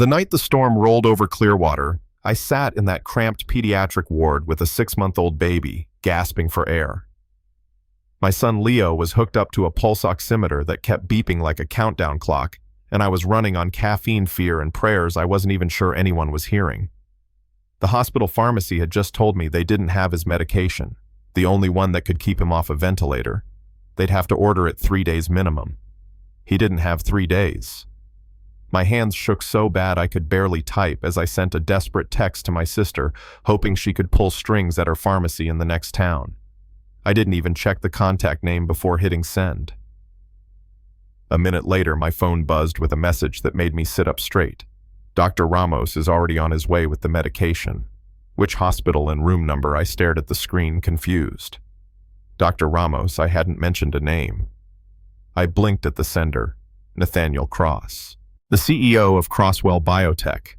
The night the storm rolled over Clearwater, I sat in that cramped pediatric ward with a 6-month-old baby, gasping for air. My son Leo was hooked up to a pulse oximeter that kept beeping like a countdown clock, and I was running on caffeine fear and prayers I wasn't even sure anyone was hearing. The hospital pharmacy had just told me they didn't have his medication, the only one that could keep him off a ventilator. They'd have to order it 3 days minimum. He didn't have 3 days. My hands shook so bad I could barely type as I sent a desperate text to my sister, hoping she could pull strings at her pharmacy in the next town. I didn't even check the contact name before hitting send. A minute later, my phone buzzed with a message that made me sit up straight. Dr. Ramos is already on his way with the medication. Which hospital and room number? I stared at the screen, confused. Dr. Ramos, I hadn't mentioned a name. I blinked at the sender, Nathaniel Cross, the CEO of Crosswell Biotech.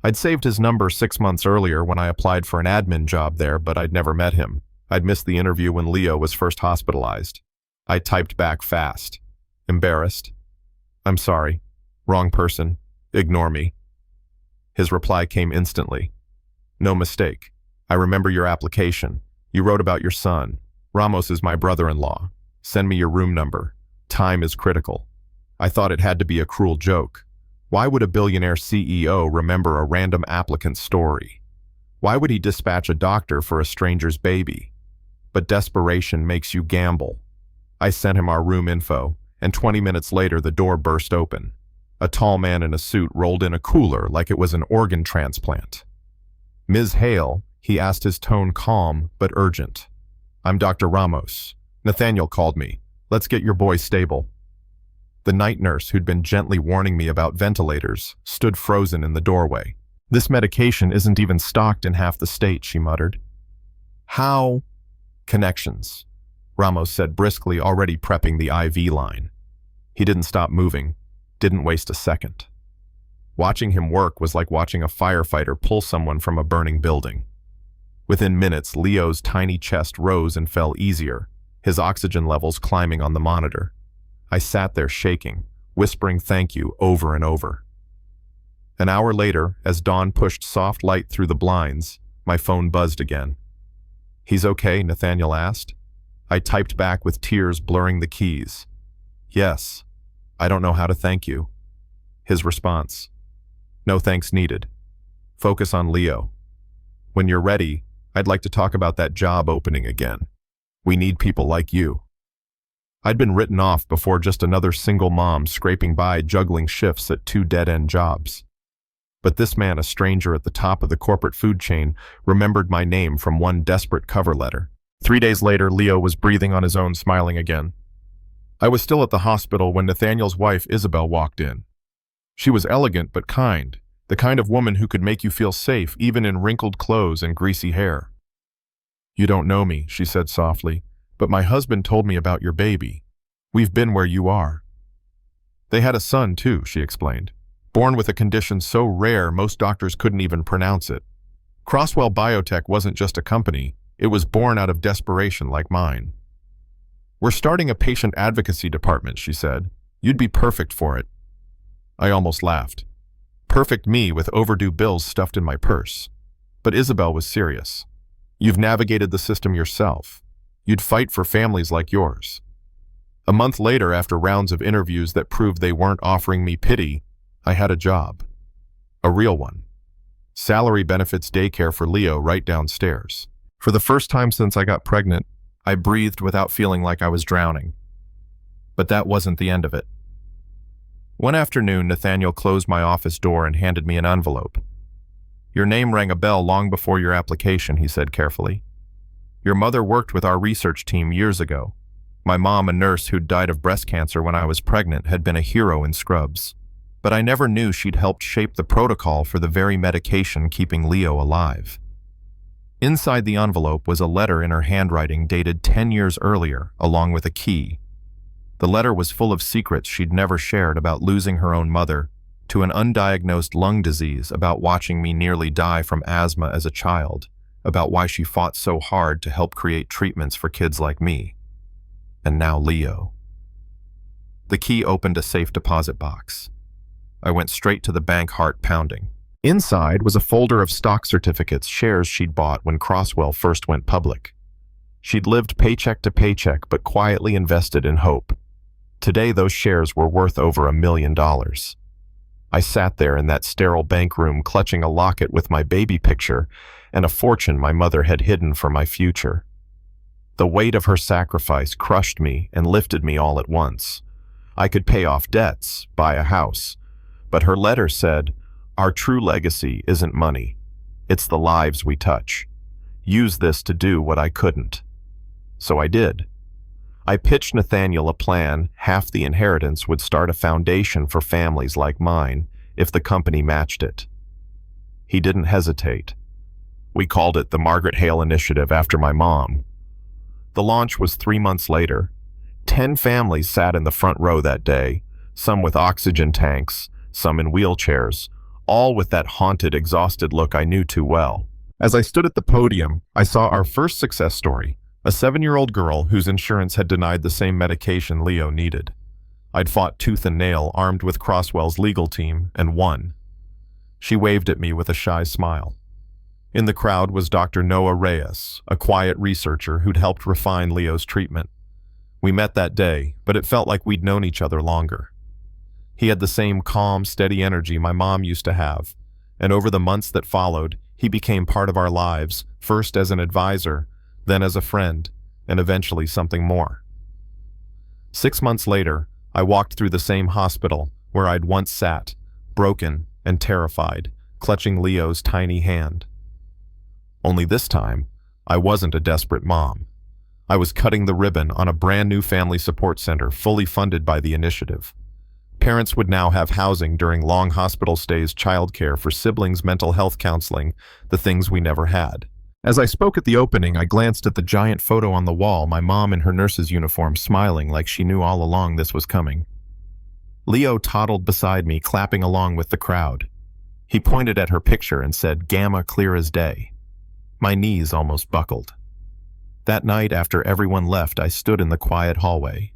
I'd saved his number 6 months earlier when I applied for an admin job there, but I'd never met him. I'd missed the interview when Leo was first hospitalized. I typed back fast. Embarrassed. I'm sorry. Wrong person. Ignore me. His reply came instantly. No mistake. I remember your application. You wrote about your son. Ramos is my brother-in-law. Send me your room number. Time is critical. I thought it had to be a cruel joke. Why would a billionaire CEO remember a random applicant's story? Why would he dispatch a doctor for a stranger's baby? But desperation makes you gamble. I sent him our room info, and 20 minutes later the door burst open. A tall man in a suit rolled in a cooler like it was an organ transplant. Ms. Hale, he asked, his tone calm but urgent. I'm Dr. Ramos. Nathaniel called me. Let's get your boy stable. The night nurse, who'd been gently warning me about ventilators, stood frozen in the doorway. This medication isn't even stocked in half the state, she muttered. How? Connections, Ramos said briskly, already prepping the IV line. He didn't stop moving, didn't waste a second. Watching him work was like watching a firefighter pull someone from a burning building. Within minutes, Leo's tiny chest rose and fell easier, his oxygen levels climbing on the monitor. I sat there shaking, whispering thank you over and over. An hour later, as dawn pushed soft light through the blinds, my phone buzzed again. He's okay, Nathaniel asked. I typed back with tears blurring the keys. Yes, I don't know how to thank you. His response, no thanks needed. Focus on Leo. When you're ready, I'd like to talk about that job opening again. We need people like you. I'd been written off before just another single mom scraping by juggling shifts at 2 dead-end jobs. But this man, a stranger at the top of the corporate food chain, remembered my name from one desperate cover letter. 3 days later, Leo was breathing on his own, smiling again. I was still at the hospital when Nathaniel's wife, Isabel, walked in. She was elegant but kind, the kind of woman who could make you feel safe even in wrinkled clothes and greasy hair. You don't know me, she said softly, but my husband told me about your baby. We've been where you are. They had a son too, she explained, born with a condition so rare most doctors couldn't even pronounce it. Crosswell Biotech wasn't just a company, it was born out of desperation like mine. We're starting a patient advocacy department, she said. You'd be perfect for it. I almost laughed. Perfect me with overdue bills stuffed in my purse. But Isabel was serious. You've navigated the system yourself. You'd fight for families like yours. A month later, after rounds of interviews that proved they weren't offering me pity, I had a job. A real one. Salary benefits daycare for Leo right downstairs. For the first time since I got pregnant, I breathed without feeling like I was drowning. But that wasn't the end of it. One afternoon, Nathaniel closed my office door and handed me an envelope. Your name rang a bell long before your application, he said carefully. Your mother worked with our research team years ago. My mom, a nurse who'd died of breast cancer when I was pregnant, had been a hero in Scrubs. But I never knew she'd helped shape the protocol for the very medication keeping Leo alive. Inside the envelope was a letter in her handwriting dated 10 years earlier, along with a key. The letter was full of secrets she'd never shared about losing her own mother, to an undiagnosed lung disease, about watching me nearly die from asthma as a child, about why she fought so hard to help create treatments for kids like me. And now Leo. The key opened a safe deposit box. I went straight to the bank, heart pounding. Inside was a folder of stock certificates, shares she'd bought when Crosswell first went public. She'd lived paycheck to paycheck but quietly invested in hope. Today those shares were worth over $1 million. I sat there in that sterile bank room clutching a locket with my baby picture and a fortune my mother had hidden for my future. The weight of her sacrifice crushed me and lifted me all at once. I could pay off debts, buy a house, but her letter said, "Our true legacy isn't money. It's the lives we touch. Use this to do what I couldn't." So I did. I pitched Nathaniel a plan. Half the inheritance would start a foundation for families like mine if the company matched it. He didn't hesitate. We called it the Margaret Hale Initiative after my mom. The launch was 3 months later. 10 families sat in the front row that day, some with oxygen tanks, some in wheelchairs, all with that haunted, exhausted look I knew too well. As I stood at the podium, I saw our first success story, a 7-year-old girl whose insurance had denied the same medication Leo needed. I'd fought tooth and nail, armed with Crosswell's legal team, and won. She waved at me with a shy smile. In the crowd was Dr. Noah Reyes, a quiet researcher who'd helped refine Leo's treatment. We met that day, but it felt like we'd known each other longer. He had the same calm, steady energy my mom used to have, and over the months that followed, he became part of our lives, first as an advisor, then as a friend, and eventually something more. 6 months later, I walked through the same hospital where I'd once sat, broken and terrified, clutching Leo's tiny hand. Only this time, I wasn't a desperate mom. I was cutting the ribbon on a brand new family support center fully funded by the initiative. Parents would now have housing during long hospital stays, childcare for siblings, mental health counseling, the things we never had. As I spoke at the opening, I glanced at the giant photo on the wall, my mom in her nurse's uniform smiling like she knew all along this was coming. Leo toddled beside me, clapping along with the crowd. He pointed at her picture and said, "Gamma clear as day." My knees almost buckled. That night, after everyone left, I stood in the quiet hallway.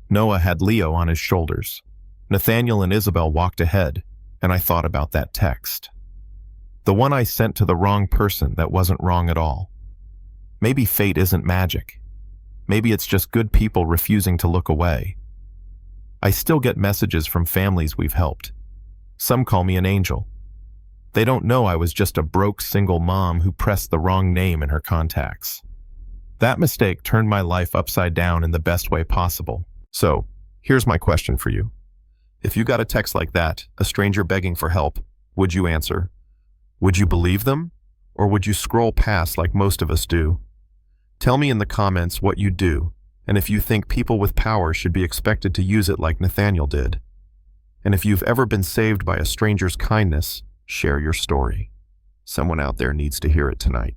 Noah had Leo on his shoulders. Nathaniel and Isabel walked ahead, and I thought about that text. The one I sent to the wrong person that wasn't wrong at all. Maybe fate isn't magic. Maybe it's just good people refusing to look away. I still get messages from families we've helped. Some call me an angel. They don't know I was just a broke single mom who pressed the wrong name in her contacts. That mistake turned my life upside down in the best way possible. So, here's my question for you. If you got a text like that, a stranger begging for help, would you answer? Would you believe them? Or would you scroll past like most of us do? Tell me in the comments what you'd do, and if you think people with power should be expected to use it like Nathaniel did. And if you've ever been saved by a stranger's kindness, share your story. Someone out there needs to hear it tonight.